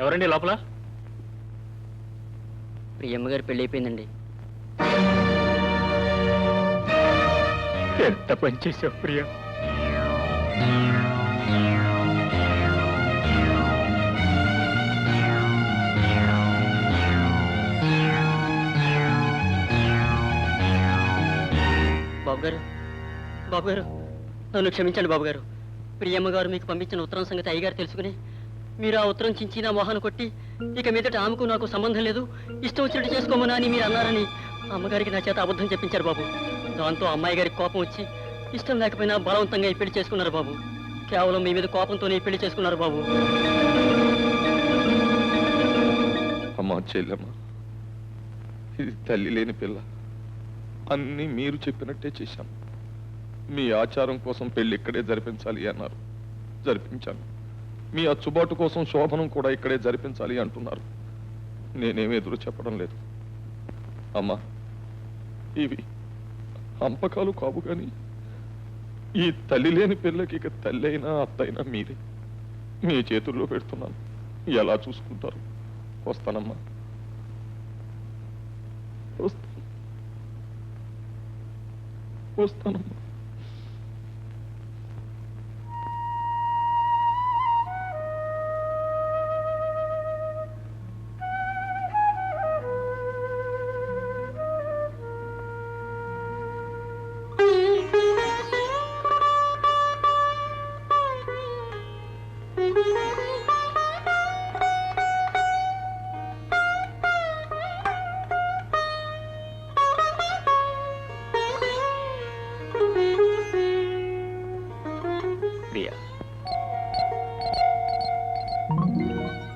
ఎవరండి లోపల? ప్రియమ్మ గారి పెళ్లి అయిపోయిందండి. ఎంత పని చేసావు ప్రియ. బాబు గారు నన్ను క్షమించండి బాబు గారు. ప్రియమ్మ గారు మీకు పంపించిన ఉత్తరం సంగతి అయ్యగారు తెలుసుకుని మీరు ఆ ఉత్తరం చించి నా మొహాన్ని కొట్టి ఇక మీదట ఆమెకు నాకు సంబంధం లేదు, ఇష్టం వచ్చినట్టు చేసుకోమనా అని మీరు అన్నారని అమ్మగారికి నా చేత అబద్ధం చెప్పించారు బాబు. దాంతో అమ్మాయి గారికి కోపం వచ్చి ఇష్టం లేకపోయినా బలవంతంగా ఈ పెళ్లి చేసుకున్నారు బాబు. కేవలం మీ మీద కోపంతోనే ఈ పెళ్లి చేసుకున్నారు బాబు. అమ్మా చెల్లెమ్మ, ఇది తల్లి లేని పిల్ల. అన్నీ మీరు చెప్పినట్టే చేశాం. మీ ఆచారం కోసం పెళ్లి ఇక్కడే జరిపించాలి అన్నారు, జరిపించాను. మీ అచ్చుబాటు కోసం శోభనం కూడా ఇక్కడే జరిపించాలి అంటున్నారు. నేనేమి ఎదురు చెప్పడం లేదు. అమ్మా, ఇవి అంపకాలు కావు కానీ ఈ తల్లి లేని పిల్లకి ఇక తల్లి అయినా అత్తైనా మీరే. మీ చేతుల్లో పెడుతున్నాను, ఎలా చూసుకుంటారు. వస్తానమ్మా, వస్తానమ్మా.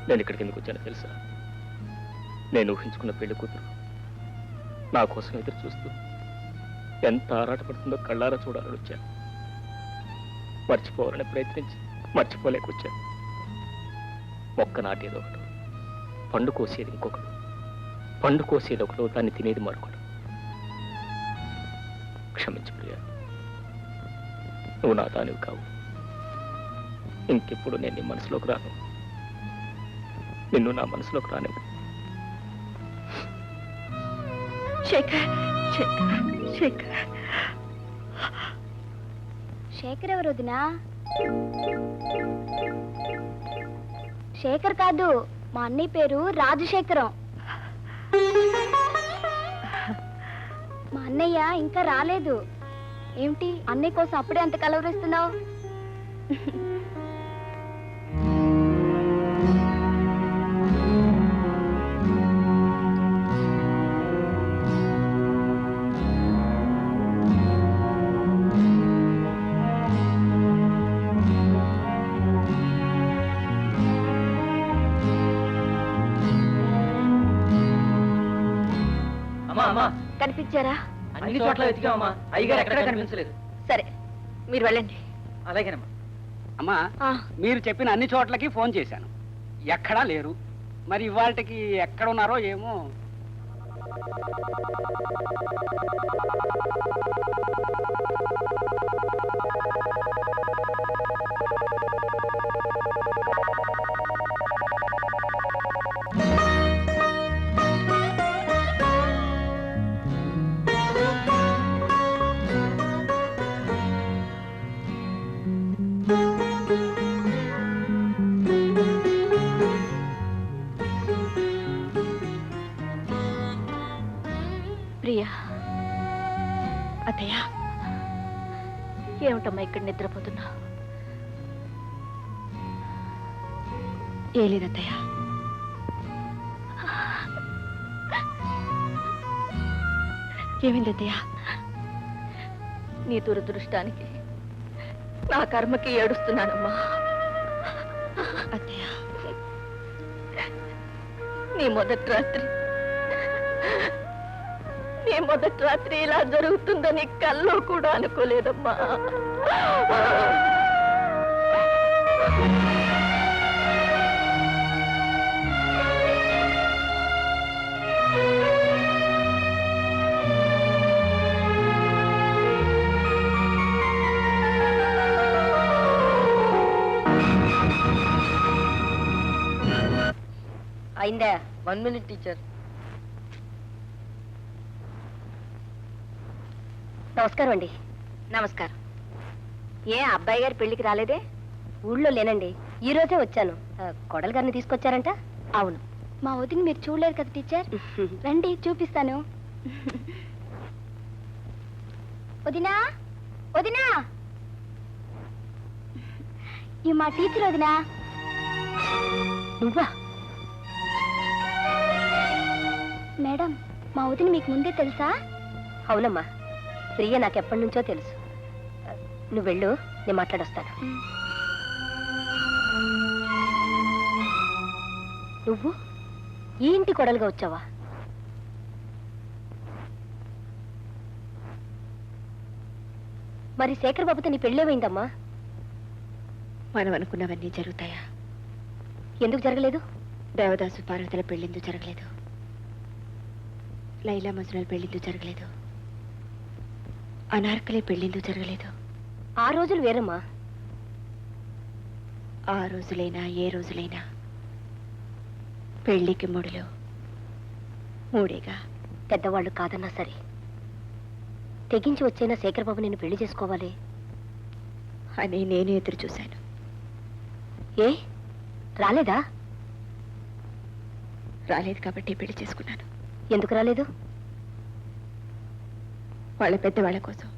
నేను ఇక్కడికి ఎందుకు వచ్చానో తెలుసా? నేను ఊహించుకున్న పెళ్లి కూతురు నా కోసం ఎదురు చూస్తూ ఎంత ఆరాటపడుతుందో కళ్ళారా చూడాలని వచ్చాను. మర్చిపోవాలని ప్రయత్నించి మర్చిపోలేకొచ్చాను. మొక్క నాటేది ఒకడు, పండు కోసేది ఇంకొకడు, పండు కోసేది ఒకడు, దాన్ని తినేది మరొకడు. క్షమించు ప్రియా, నువ్వు నా దానివి కావు. ఇంకెప్పుడు నేను నీ మనసులోకి రాను, నిన్ను నా మనసులోకి రానివ్వు. శేఖర్, శేఖర్, శేఖర్ ఎవరు వదినా? శేఖర్ కాదు, మా అన్నయ్య పేరు రాజశేఖరం. మా అన్నయ్య ఇంకా రాలేదు. ఏమిటి అన్నయ్య కోసం అప్పుడే అంత కలవరిస్తున్నావు? కనిపించారా? అన్ని చోట్ల వెతికామమ్మా, అయ్యగారు ఎక్కడా కనిపించలేదు. సరే, మీరు వెళ్ళండి. అలాగేనమ్మా. అమ్మా, మీరు చెప్పిన అన్ని చోట్లకి ఫోన్ చేశాను, ఎక్కడా లేరు. మరి ఇవాళకి ఎక్కడ ఉన్నారో ఏమో. ప్రియా, అత్తయ్య, ఏమిటమ్మా ఇక్కడ నిద్రపోతున్నా? ఏ లేదత్తయ్య. ఏమైందత్తయ్య? నీ దురదృష్టానికి నా కర్మకి ఏడుస్తున్నానమ్మా. అత్తయ్య, నీ మొదటి రాత్రి ఇలా జరుగుతుందని కల్లో కూడా అనుకోలేదమ్మా. అయిందా 1 minute టీచర్. నమస్కారం అండి. నమస్కారం. ఏ అబ్బాయి గారి పెళ్లికి రాలేదే? ఊళ్ళో లేనండి, ఈ రోజే వచ్చాను. కొడలు గారిని తీసుకొచ్చారంట? అవును. మా వదిన మీరు చూడలేరు కదా టీచర్. రండి చూపిస్తాను. వదినా, వదినా, ఈ మా టీచర్ వదినా. నువ్వా? మేడం, మా వదిన మీకు ముందే తెలుసా? అవునమ్మా, ప్రియ నాకెప్పటి నుంచో తెలుసు. నువ్వు వెళ్ళు, నేను మాట్లాడొస్తాను. నువ్వు ఈ ఇంటి కొడలుగా వచ్చావా? మరి శేఖర్ బాబుతో నీ పెళ్ళేమైందమ్మా? మనం అనుకున్నవన్నీ జరుగుతాయా? ఎందుకు జరగలేదు? దేవదాసు పార్వతుల పెళ్ళిందు జరగలేదు, లైలా మజ్నుల పెళ్ళిందు జరగలేదు, అనార్కలి పెళ్ళిందు జరగలేదు. ఆ రోజులు వేరమ్మా. ఆ రోజులైనా ఏ రోజులైనా పెళ్లికి ముడిలో మూడేగా. పెద్దవాళ్ళు కాదన్నా సరే తెగించి వచ్చైనా శేఖర్ బాబు నిన్ను పెళ్లి చేసుకోవాలి అని నేను ఎదురు చూశాను. ఏ రాలేదా? రాలేదు కాబట్టి పెళ్లి చేసుకున్నాను. ఎందుకు రాలేదు? వాళ్ళ పెద్దవాళ్ళ కోసం,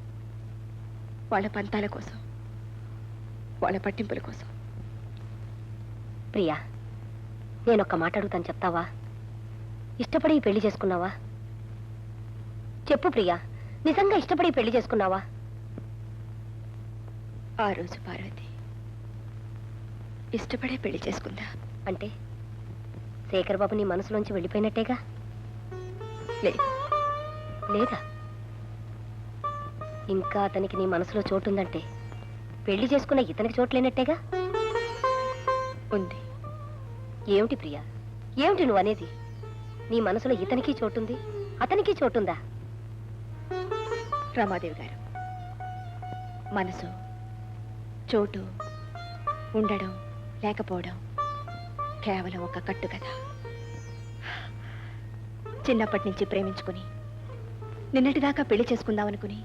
వాళ్ళ పంతాల కోసం, వాళ్ళ పట్టింపుల కోసం. ప్రియా, నేను ఒక్క మాట అడుగుతాను, చెప్తావా? ఇష్టపడి ఈ పెళ్లి చేసుకున్నావా? చెప్పు ప్రియా, నిజంగా ఇష్టపడి ఈ పెళ్లి చేసుకున్నావా? ఆ రోజు పార్వతి ఇష్టపడే పెళ్లి చేసుకుందా. అంటే శేఖర్ బాబు నీ మనసులోంచి వెళ్ళిపోయినట్టేగా? లేదు. లేదా? ఇంకా అతనికి నీ మనసులో చోటుందంటే పెళ్లి చేసుకున్న ఇతనికి చోటు లేనట్టేగా? ఉంది. ఏమిటి ప్రియా, ఏమిటి నువ్వు అనేది? నీ మనసులో ఇతనికి చోటుంది, అతనికి చోటుందా? రమాదేవి గారు, మనసు, చోటు, ఉండడం లేకపోవడం కేవలం ఒక కట్టు కదా. చిన్నప్పటి నుంచి ప్రేమించుకుని నిన్నటిదాకా పెళ్లి చేసుకుందామనుకుని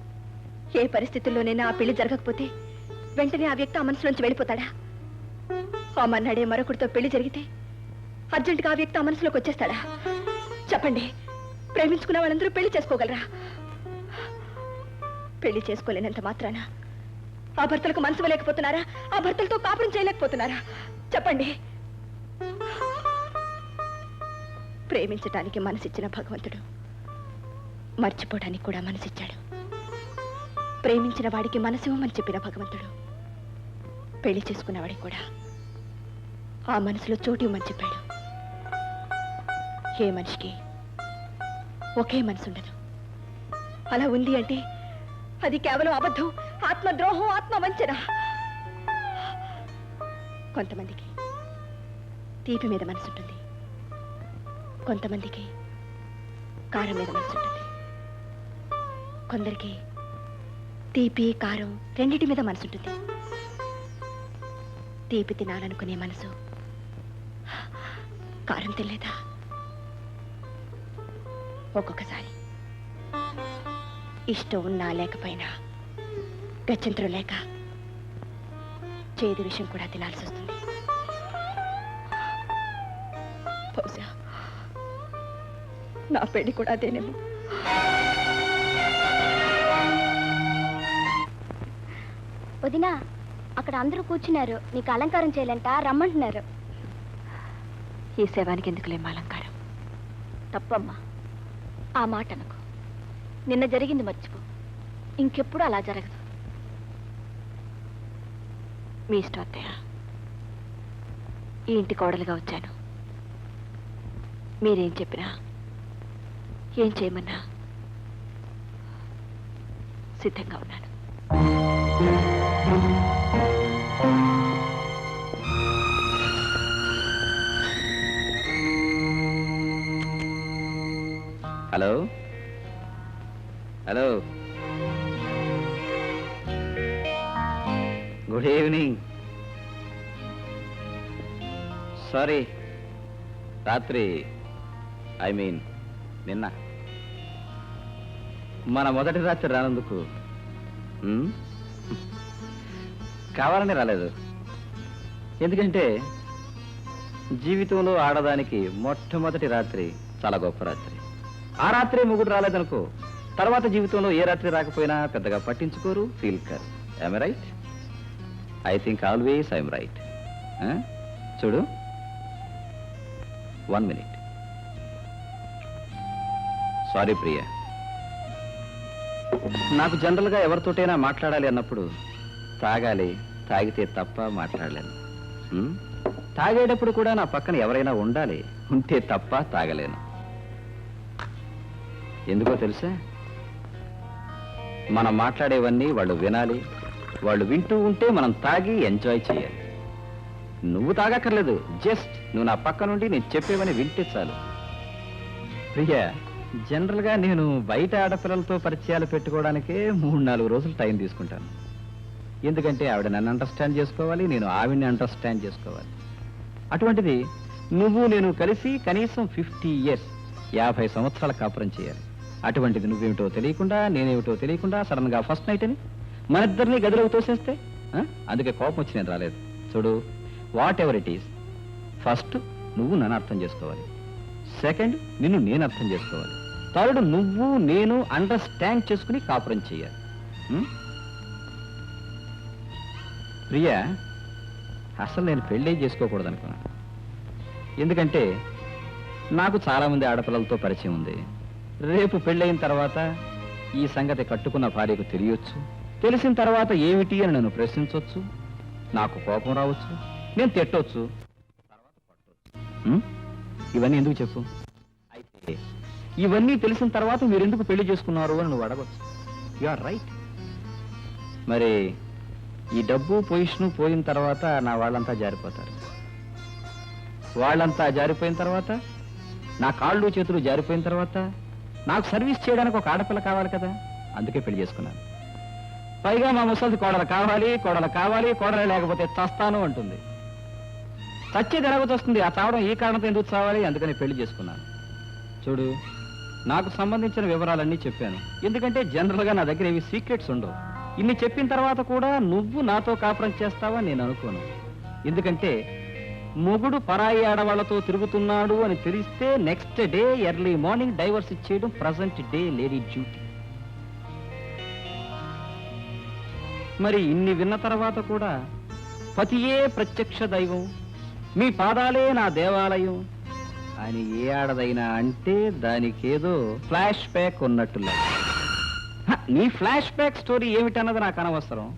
ఏ పరిస్థితుల్లోనైనా ఆ పెళ్లి జరగకపోతే వెంటనే ఆ వ్యక్తి ఆ మనసులోంచి వెళ్ళిపోతాడా? ఆ మన్నాడే మరొకరితో పెళ్లి జరిగితే అర్జెంటుగా ఆ వ్యక్తి ఆ మనసులోకి వచ్చేస్తాడా? చెప్పండి, ప్రేమించుకున్న వాళ్ళందరూ పెళ్లి చేసుకోగలరా? పెళ్లి చేసుకోలేనంత మాత్రాన ఆ భర్తలకు మనసు లేకపోతున్నారా? ఆ భర్తలతో కాపురం చేయలేకపోతున్నారా? చెప్పండి. ప్రేమించటానికి మనసిచ్చిన భగవంతుడు మర్చిపోవడానికి కూడా మనసిచ్చాడు. ప్రేమించిన వాడికి మనసివ్వమని చెప్పిన భగవంతుడు పెళ్లి చేసుకున్న వాడికి కూడా ఆ మనసులో చోటు ఇవ్వమని చెప్పాడు. ఏ మనిషికి ఒకే మనసు ఉండదు. అలా ఉంది అంటే అది కేవలం అబద్ధం, ఆత్మద్రోహం, ఆత్మవంచన. కొంతమందికి తీపి మీద మనసు ఉంటుంది, కొంతమందికి కారం మీద మనసు ఉంటుంది, కొందరికి తీపి కారం రెండింటి మీద మనసు ఉంటుంది. తీపి తినాలనుకునే మనసు కారం తినలేదా? ఒక్కొక్కసారి ఇష్టం ఉన్నా లేకపోయినా, గత్యంతరం లేక చేదు విషయం కూడా తినాల్సి వస్తుంది. బహుశా నా పెళ్లి కూడా అదేనేమో. వదినా, అక్కడ అందరూ కూర్చున్నారు, నీకు అలంకారం చేయాలంట, రమ్మంటున్నారు. ఈ శవానికి ఎందుకులేమో అలంకారం? తప్పమ్మా, ఆ మాట అనకు. నిన్న జరిగింది మర్చిపో, ఇంకెప్పుడు అలా జరగదు. మీ ఇష్టం అత్తయ్య. ఈ ఇంటి కోడలుగా వచ్చాను. మీరేం చెప్పినా, ఏం చేయమన్నా సిద్ధంగా ఉన్నాను. Hello hello, good evening. Sorry, రాత్రి ఐ మీన్ నిన్న మన మొదటి రాత్రి రానందుకు ఉమ్, కావాలని రాలేదు. ఎందుకంటే జీవితంలో ఆడదానికి మొట్టమొదటి రాత్రి చాలా గొప్ప రాత్రి. ఆ రాత్రి మొగుడు రాలేదనుకో, తర్వాత జీవితంలో ఏ రాత్రి రాకపోయినా పెద్దగా పట్టించుకోరు, feel car. I'm right? I think always I'm right. చూడు, 1 minute. సారీ ప్రియా, నాకు జనరల్గా ఎవరితోటైనా మాట్లాడాలి అన్నప్పుడు తాగాలి, తాగితే తప్ప మాట్లాడలేను. తాగేటప్పుడు కూడా నా పక్కన ఎవరైనా ఉండాలి, ఉంటే తప్ప తాగలేను. ఎందుకో తెలుసా? మనం మాట్లాడేవన్నీ వాళ్ళు వినాలి, వాళ్ళు వింటూ ఉంటే మనం తాగి ఎంజాయ్ చేయాలి. నువ్వు తాగక్కర్లేదు, జస్ట్ నువ్వు నా పక్క నుండి నేను చెప్పేవని వింటే చాలు. ప్రియా, జనరల్గా నేను బయట ఆడపిల్లలతో పరిచయాలు పెట్టుకోవడానికే 3-4 రోజులు టైం తీసుకుంటాను. ఎందుకంటే ఆవిడ నన్ను అండర్స్టాండ్ చేసుకోవాలి, నేను ఆవిడని అండర్స్టాండ్ చేసుకోవాలి. అటువంటిది నువ్వు నేను కలిసి కనీసం 50 years 50 సంవత్సరాల కాపురం చేయాలి. అటువంటిది నువ్వేమిటో తెలియకుండా నేనేమిటో తెలియకుండా సడన్ గా ఫస్ట్ నైట్ అని మన ఇద్దరిని గదిలోకి తోసేస్తే అందుకే కోపం వచ్చి నేను రాలేదు. చూడు, what ever it is, first నువ్వు నన్ను అర్థం చేసుకోవాలి, సెకండ్ నిన్ను నేను అర్థం చేసుకోవాలి, థర్డ్ నువ్వు నేను అండర్స్టాండ్ చేసుకుని కాపురం చేయాలి. ప్రియా, అసలు నేను పెళ్ళే చేసుకోకూడదు అనుకున్నాను. ఎందుకంటే నాకు చాలా మంది ఆడపిల్లలతో పరిచయం ఉంది. రేపు పెళ్ళయిన తర్వాత ఈ సంగతి కట్టుకున్న భార్యకు తెలియొచ్చు, తెలిసిన తర్వాత ఏమిటి అని నన్ను ప్రశ్నించవచ్చు, నాకు కోపం రావచ్చు, నేను తిట్టవచ్చు, తర్వాత పట్టవచ్చు. ఇవన్నీ ఎందుకు చెప్పు? అయితే ఇవన్నీ తెలిసిన తర్వాత మీరు ఎందుకు పెళ్లి చేసుకున్నారు అని నువ్వు అడగచ్చు. You are right. మరి ఈ డబ్బు పొజిషను పోయిన తర్వాత నా వాళ్ళంతా జారిపోతారు. వాళ్ళంతా జారిపోయిన తర్వాత, నా కాళ్ళు చేతులు జారిపోయిన తర్వాత నాకు సర్వీస్ చేయడానికి ఒక ఆడపిల్ల కావాలి కదా, అందుకే పెళ్లి చేసుకున్నాను. పైగా మా ముసలిది కోడలు కావాలి, కోడలు కావాలి, కోడలు లేకపోతే చస్తాను అంటుంది. చచ్చేది ఎలాగొస్తుంది, ఆ చావడం ఈ కారణంతో ఎందుకు చావాలి, అందుకని పెళ్లి చేసుకున్నాను. చూడు, నాకు సంబంధించిన వివరాలన్నీ చెప్పాను. ఎందుకంటే జనరల్గా నా దగ్గర ఏవి సీక్రెట్స్ ఉండవు. ఇన్ని చెప్పిన తర్వాత కూడా నువ్వు నాతో కాపురం చేస్తావని నేను అనుకోను. ఎందుకంటే మొగుడు పరాయి ఆడవాళ్లతో తిరుగుతున్నాడు అని తెలిస్తే next day early morning divorce ఇచ్చేయడం ప్రజెంట్ డే లేడీ డ్యూటీ. మరి ఇన్ని విన్న తర్వాత కూడా పతియే ప్రత్యక్ష దైవం, మీ పాదాలే నా దేవాలయం అని ఏ ఆడదైనా అంటే దానికేదో ఫ్లాష్ బ్యాక్ ఉన్నట్టులా. నీ ఫ్లాష్ బ్యాక్ స్టోరీ ఏమిటన్నది నాకు అనవసరం.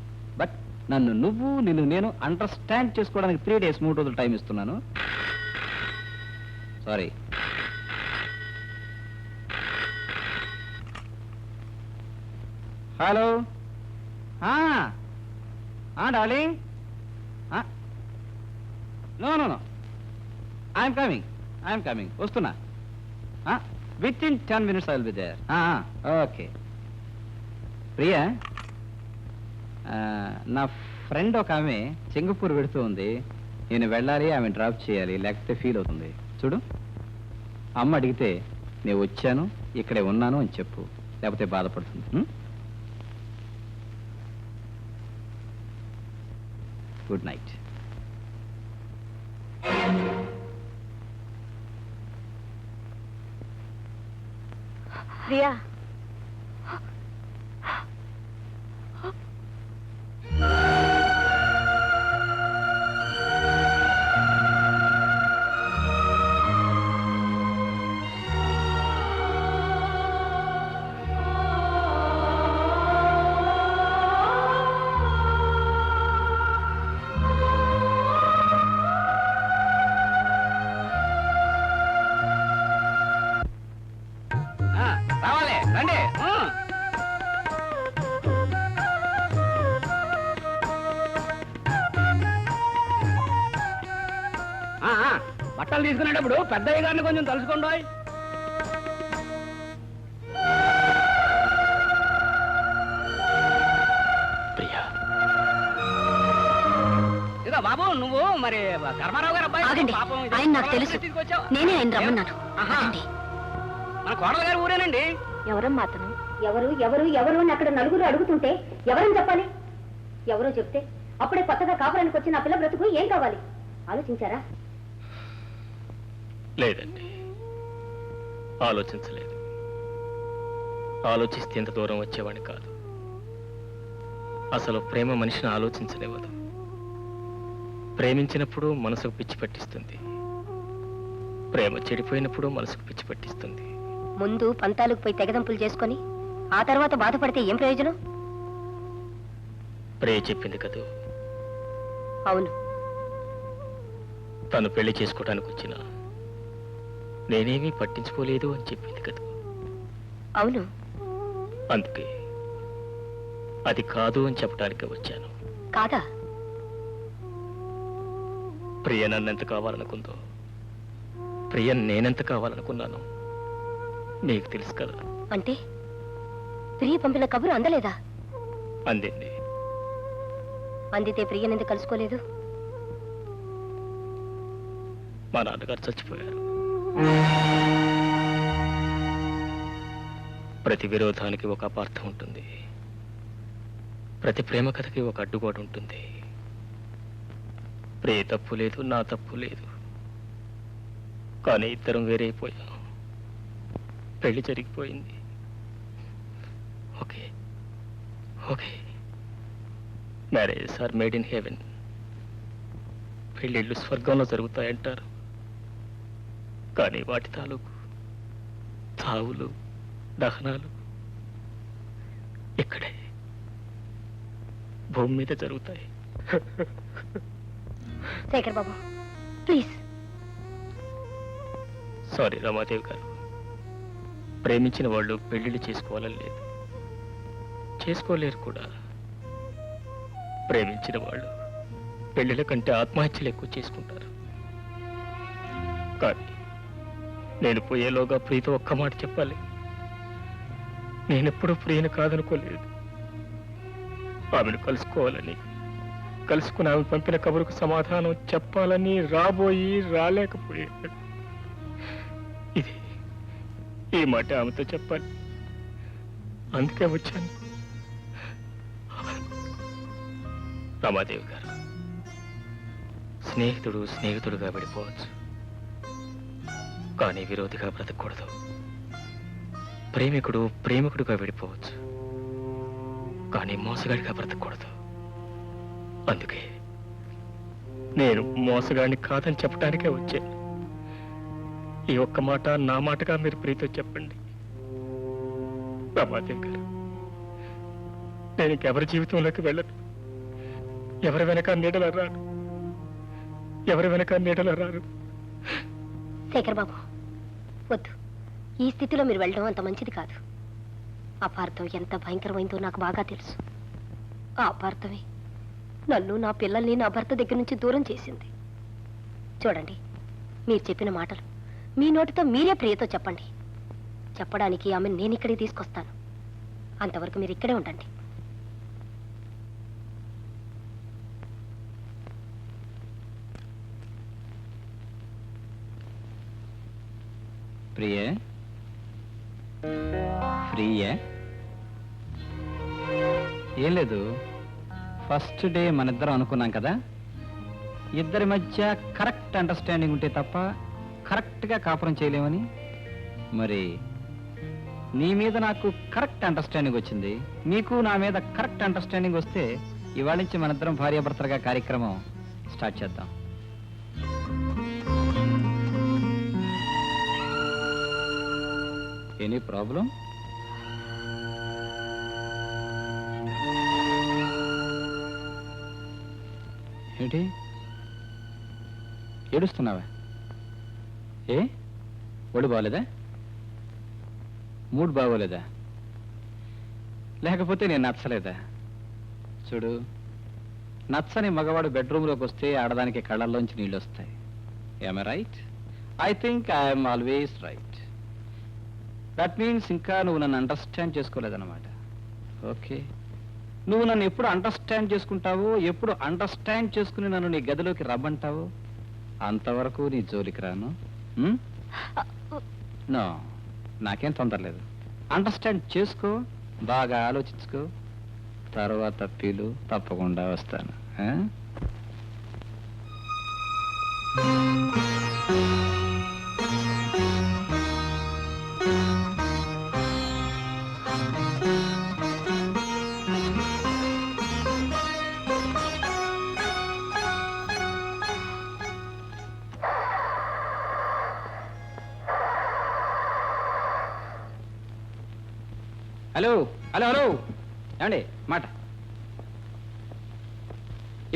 బట్ నన్ను నువ్వు నిన్ను నేను అండర్స్టాండ్ చేసుకోవడానికి 3 days 3 రోజులు టైం ఇస్తున్నాను. Sorry. Hello darling. No no no, I'm coming, వస్తున్నా. Within 10 minutes I will be there. Okay. Priya, నా ఫ్రెండ్ ఒక ఆమె సింగపూర్ పెడుతూ ఉంది. నేను వెళ్ళాలి, ఆమె డ్రాప్ చేయాలి, లేకపోతే ఫీల్ అవుతుంది. చూడు, అమ్మ అడిగితే నేను వచ్చాను, ఇక్కడే ఉన్నాను అని చెప్పు, లేకపోతే బాధపడుతుంది. Good night. ప్రియా, రావాలి, రండి. బట్టలు తీసుకునేటప్పుడు పెద్దయ్య గారిని కొంచెం తలుసుకోండి. ప్రియా, ఇదో బాబు, నువ్వు మరి ధర్మారావు గారు అబ్బాయి ఆగండి, పాపం ఇది ఆయన నాకు తెలుసు. తీసుకొచ్చావు. నేనే ఆయన రమ్మన్నాను. ఆహా. ఆగండి. మన కోడలు గారు ఊరేనండి. ఎవరమ్మా అతను? ఎవరు ఎవరు ఎవరు అని అక్కడ నలుగురు అడుగుతుంటే ఎవరని చెప్పాలి? ఎవరో చెప్తే అప్పుడే కొత్తగా కాపురానికి వచ్చిన ఆ పిల్ల బ్రతుకు ఏం కావాలి? ఆలోచించారా? లేదండి, ఆలోచించలేదు. ఆలోచిస్తే ఇంత దూరం వచ్చేవాడిని కాదు. అసలు ప్రేమ మనిషిని ఆలోచించనివ్వదు. ప్రేమించినప్పుడు మనసుకు పిచ్చి పట్టిస్తుంది, ప్రేమ చెడిపోయినప్పుడు మనసుకు పిచ్చి పట్టిస్తుంది. ముందు పంతాలకు పోయి తెగదంపులు చేసుకొని ఆ తర్వాత బాధపడితే ఏం ప్రయోజనం? ప్రియ చెప్పింది కదూ, అవును, తను పెళ్లి చేసుకోవడానికి వచ్చిన నేనేమీ పట్టించుకోలేదు అని చెప్పింది కదూ. అవును. అందుకే అది కాదు అని చెప్పడానికి వచ్చాను. కాదా? ప్రియ నన్నెంత కావాలనుకుందో, ప్రియ నేనెంత కావాలనుకున్నాను నీకు తెలుసు కదా. అంటే ప్రియ పంపిన కబురు అందలేదా? అందింది. అందితే ప్రియనెందుకు కలుసుకోలేదు? మా నాన్నగారు చచ్చిపోయారు. ప్రతి విరోధానికి ఒక అపార్థం ఉంటుంది, ప్రతి ప్రేమ కథకి ఒక అడ్డుగోడ ఉంటుంది. ప్రియ తప్పు లేదు, నా తప్పు లేదు, కానీ ఇద్దరం వేరైపోయాం. పెళ్లి జరిగిపోయింది. Okay okay, marriages are made in heaven. పెళ్ళిళ్ళు స్వర్గంలో జరుగుతాయంటారు, కానీ వాటి తాలూకు చావులు, దహనాలు ఇక్కడే భూమి మీద జరుగుతాయి. శేఖర్ బాబు, ప్లీజ్. సారీ రమాదేవి గారు, ప్రేమించిన వాళ్ళు పెళ్లిళ్ళు చేసుకోవాలని లేదు, చేసుకోలేరు కూడా. ప్రేమించిన వాళ్ళు పెళ్లిళ్ళ కంటే ఆత్మహత్యలు ఎక్కువ చేసుకుంటారు. కానీ నేను పోయేలోగా ప్రియతో ఒక్క మాట చెప్పాలి. నేనెప్పుడూ ప్రియను కాదనుకోలేదు. ఆమెను కలుసుకోవాలని, కలుసుకుని ఆమె పంపిన కబురుకు సమాధానం చెప్పాలని రాబోయి రాలేకపోయాను. ఇది ఈ మాట ఆమెతో చెప్పాలి, అందుకే వచ్చాను. రమాదేవి గారు, స్నేహితుడు స్నేహితుడుగా విడిపోవచ్చు, కానీ విరోధిగా బ్రతకూడదు. ప్రేమికుడు ప్రేమికుడుగా విడిపోవచ్చు, కానీ మోసగాడిగా బ్రతకూడదు. అందుకే నేను మోసగాడిని కాదని చెప్పడానికే వచ్చాను. ఈ ఒక్క మాట నా మాటగా మీరు ప్రీతితో చెప్పండి. రమాదేవి గారు, నేను ఇంకెవరి జీవితంలోకి వెళ్ళను. ఎవరి వెనక నీడలు రాను, ఎవరి వెనక నీడలు రారు. శేఖర్ బాబు, వద్దు. ఈ స్థితిలో మీరు వెళ్ళడం అంత మంచిది కాదు. అపార్థం ఎంత భయంకరమైందో నాకు బాగా తెలుసు. ఆ అపార్థమే నన్ను, నా పిల్లల్ని నా భర్త దగ్గర నుంచి దూరం చేసింది. చూడండి, మీరు చెప్పిన మాటలు మీ నోటితో మీరే ప్రియతో చెప్పండి. చెప్పడానికి ఆమెను నేను ఇక్కడికి తీసుకొస్తాను. అంతవరకు మీరు ఇక్కడే ఉండండి. ప్రియే, ప్రియే, ఏం లేదు. ఫస్ట్ డే మనిద్దరం అనుకున్నాం కదా, ఇద్దరి మధ్య కరెక్ట్ అండర్స్టాండింగ్ ఉంటే తప్ప కరెక్ట్గా కాపురం చేయలేమని. మరి నీ మీద నాకు కరెక్ట్ అండర్స్టాండింగ్ వచ్చింది, నీకు నా మీద కరెక్ట్ అండర్స్టాండింగ్ వస్తే ఇవాళ నుంచి మనిద్దరం భార్యాభర్తలుగా కార్యక్రమం స్టార్ట్ చేద్దాం. Any problem? ఏంటి ఏడుస్తున్నావా? ఏ ఒళ్ళు బాగోలేదా? మూడ్ బాగోలేదా? లేకపోతే నేను నచ్చలేదా? చూడు, నచ్చని మగవాడు బెడ్రూమ్లోకి వస్తే ఆడదానికి కళ్ళల్లోంచి నీళ్ళు వస్తాయి. I'm right? I think I'm always right. That means ఇంకా నువ్వు నన్ను అండర్స్టాండ్ చేసుకోలేదన్నమాట. ఓకే, నువ్వు నన్ను ఎప్పుడు అండర్స్టాండ్ చేసుకుంటావో, ఎప్పుడు అండర్స్టాండ్ చేసుకుని నన్ను నీ గదిలోకి రమ్మంటావో అంతవరకు నీ జోలికి రాను. నో, నాకేం తొందర లేదు. అండర్స్టాండ్ చేసుకో, బాగా ఆలోచించుకో, తర్వాత పిలు, తప్పకుండా వస్తాను. హలో హలో హలో, ఏమండి మాట.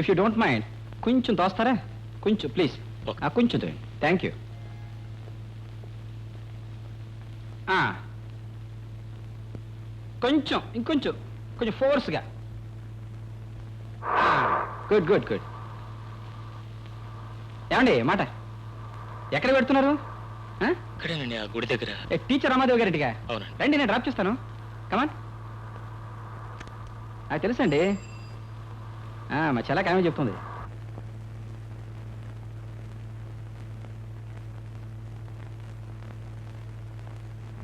ఇఫ్ యూ డోంట్ మైండ్ కొంచెం తోస్తారా? కొంచెం ప్లీజ్, కొంచెం తోయండి. Thank you. కొంచెం, ఇంకొంచెం, కొంచెం ఫోర్స్గా. Good good good. ఏమండి మాట, ఎక్కడ పెడుతున్నారు? ఇక్కడేనండి, ఆ గుడి దగ్గర. టీచర్ రామాదేవి గారింటిగా? అవునండి. రండి, నేను డ్రాప్ చేస్తాను. కమాన్. నాకు తెలుసండి, మా చెల్లకి ఆమె చెప్తుంది.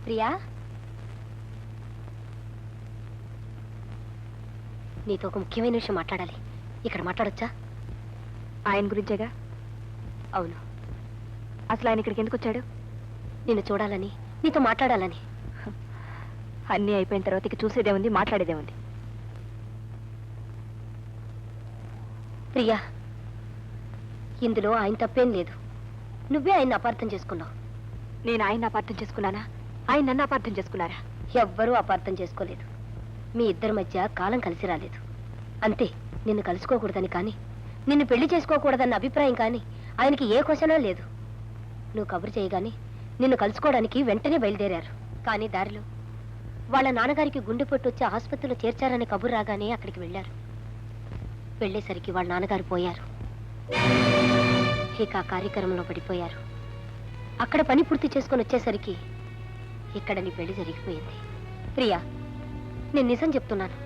ప్రియా, నీతో ఒక ముఖ్యమైన విషయం మాట్లాడాలి. ఇక్కడ మాట్లాడొచ్చా? ఆయన గురించేగా? అవును. అసలు ఆయన ఇక్కడికి ఎందుకు వచ్చాడు? నిన్ను చూడాలని, నీతో మాట్లాడాలని. అన్నీ అయిపోయిన తర్వాత ఇక చూసేదే ఉంది, మాట్లాడేదే ఉంది. ప్రియా, ఇందులో ఆయన తప్పేం లేదు. నువ్వే ఆయన్ని అపార్థం చేసుకున్నావు. నేను ఆయన అపార్థం చేసుకున్నానా? ఆయన నన్ను అపార్థం చేసుకున్నారా? ఎవ్వరూ అపార్థం చేసుకోలేదు. మీ ఇద్దరి మధ్య కాలం కలిసి రాలేదు అంతే. నిన్ను కలుసుకోకూడదని కానీ, నిన్ను పెళ్లి చేసుకోకూడదన్న అభిప్రాయం కానీ ఆయనకి ఏ క్వశ్చనా లేదు. నువ్వు కబురు చేయగాని నిన్ను కలుసుకోవడానికి వెంటనే బయలుదేరారు. కానీ దారిలో వాళ్ళ నాన్నగారికి గుండెపోటు వచ్చి ఆసుపత్రిలో చేర్చారని కబురు రాగానే అక్కడికి వెళ్ళారు. వెళ్ళేసరికి వాళ్ళ నాన్నగారు పోయారు. ఇక ఆ కార్యక్రమంలో పడిపోయారు. అక్కడ పని పూర్తి చేసుకొని వచ్చేసరికి ఇక్కడ నీ పెళ్లి జరిగిపోయింది. ప్రియా, నేను నిజం చెప్తున్నాను.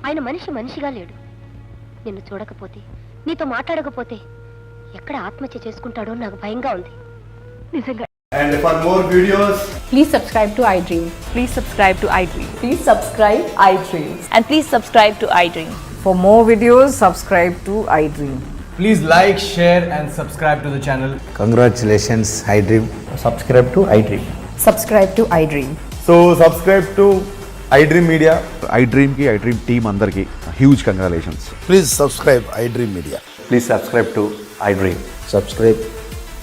ఆయన మనిషిగా లేడు. నిన్ను చూడకపోతే, నీతో మాట్లాడకపోతే ఎక్కడ ఆత్మహత్య చేసుకుంటాడో నాకు భయంగా ఉంది. నిజంగా. And for more videos, please subscribe to iDream. Please subscribe to iDream. Please subscribe iDream. And please subscribe to iDream. For more videos, subscribe to iDream. please like, share and subscribe to the channel. Congratulations, iDream. Subscribe to iDream. Subscribe to iDream. So subscribe to iDream Media. iDream ki iDream team andarki huge congratulations. Please subscribe iDream Media. Please subscribe to iDream. Subscribe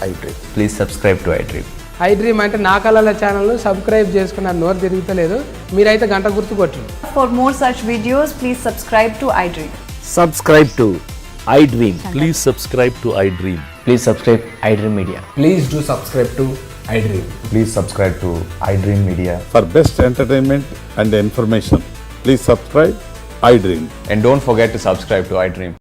iDream. Please subscribe to iDream. iDream అంటే నా కళల ఛానల్ను subscribe చేసుకున్న నోరు తిరుగుతలేదు. మీరైతే గంట గుర్తు కొట్టండి. For more such videos, please subscribe to iDream. Subscribe to iDream. Please subscribe to iDream. Please subscribe iDream Media. Please do subscribe to iDream. Please subscribe to iDream Media. For best entertainment and information, please subscribe iDream. And don't forget to subscribe to iDream.